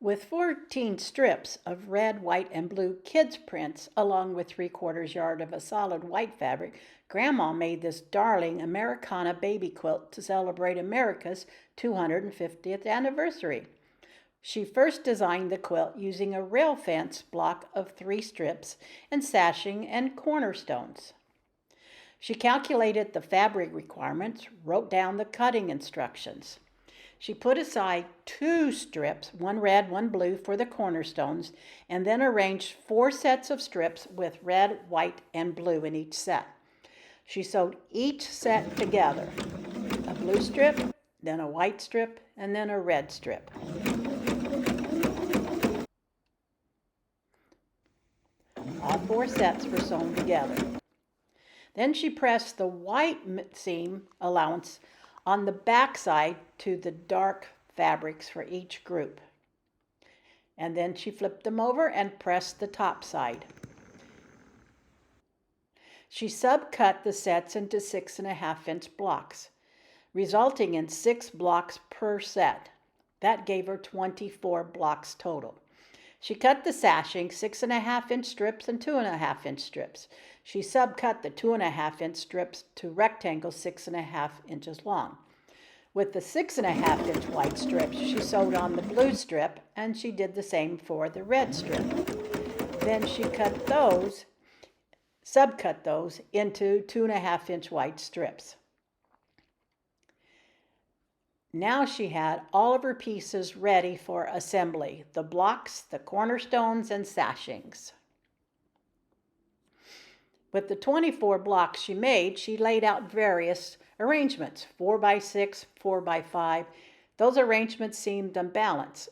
With 14 strips of red, white, and blue kids' prints, along with 3/4 yard of a solid white fabric, Grandma made this darling Americana baby quilt to celebrate America's 250th anniversary. She first designed the quilt using a rail fence block of 3 strips and sashing and cornerstones. She calculated the fabric requirements, wrote down the cutting instructions. She put aside 2 strips, one red, one blue, for the cornerstones, and then arranged 4 sets of strips with red, white, and blue in each set. She sewed each set together, a blue strip, then a white strip, and then a red strip. All 4 sets were sewn together. Then she pressed the white seam allowance on the back side to the dark fabrics for each group. And then she flipped them over and pressed the top side. She subcut the sets into 6.5-inch blocks, resulting in 6 blocks per set. That gave her 24 blocks total. She cut the sashing 6.5-inch strips and 2.5-inch strips. She subcut the 2.5-inch strips to rectangles 6.5 inches long. With the 6.5-inch white strips, she sewed on the blue strip, and she did the same for the red strip. Then she subcut those into 2.5-inch white strips. Now she had all of her pieces ready for assembly: the blocks, the cornerstones, and sashings. With the 24 blocks she made, she laid out various arrangements: 4x6, 4x5. Those arrangements seemed unbalanced.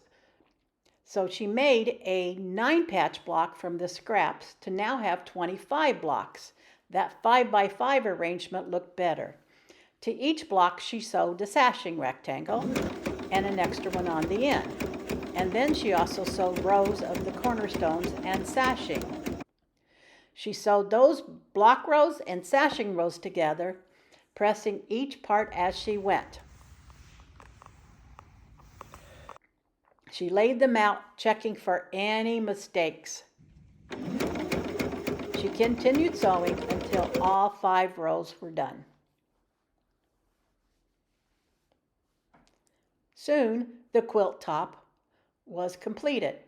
So she made a 9-patch block from the scraps to now have 25 blocks. That 5x5 arrangement looked better. To each block she sewed a sashing rectangle and an extra one on the end. And then she also sewed rows of the cornerstones and sashing. She sewed those block rows and sashing rows together, pressing each part as she went. She laid them out, checking for any mistakes. She continued sewing until all 5 rows were done. Soon, the quilt top was completed.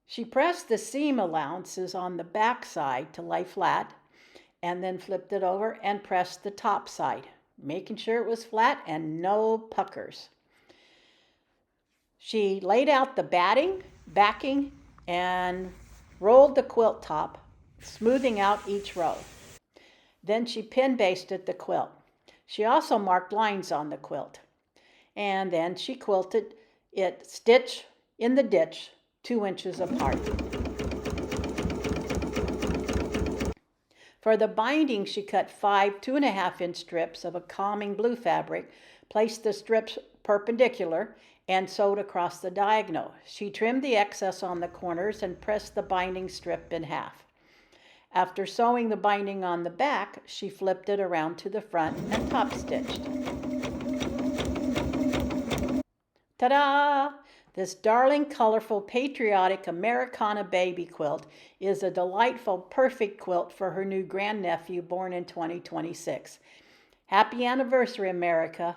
She pressed the seam allowances on the back side to lay flat, and then flipped it over and pressed the top side, making sure it was flat and no puckers. She laid out the backing, and rolled the quilt top, smoothing out each row. Then she pin basted the quilt. She also marked lines on the quilt. And then she quilted it stitch in the ditch 2 inches apart. For the binding, she cut 5 2.5-inch strips of a calming blue fabric, placed the strips perpendicular, and sewed across the diagonal. She trimmed the excess on the corners and pressed the binding strip in half. After sewing the binding on the back, she flipped it around to the front and top stitched. Ta-da! This darling, colorful, patriotic Americana baby quilt is a delightful, perfect quilt for her new grandnephew born in 2026. Happy anniversary, America!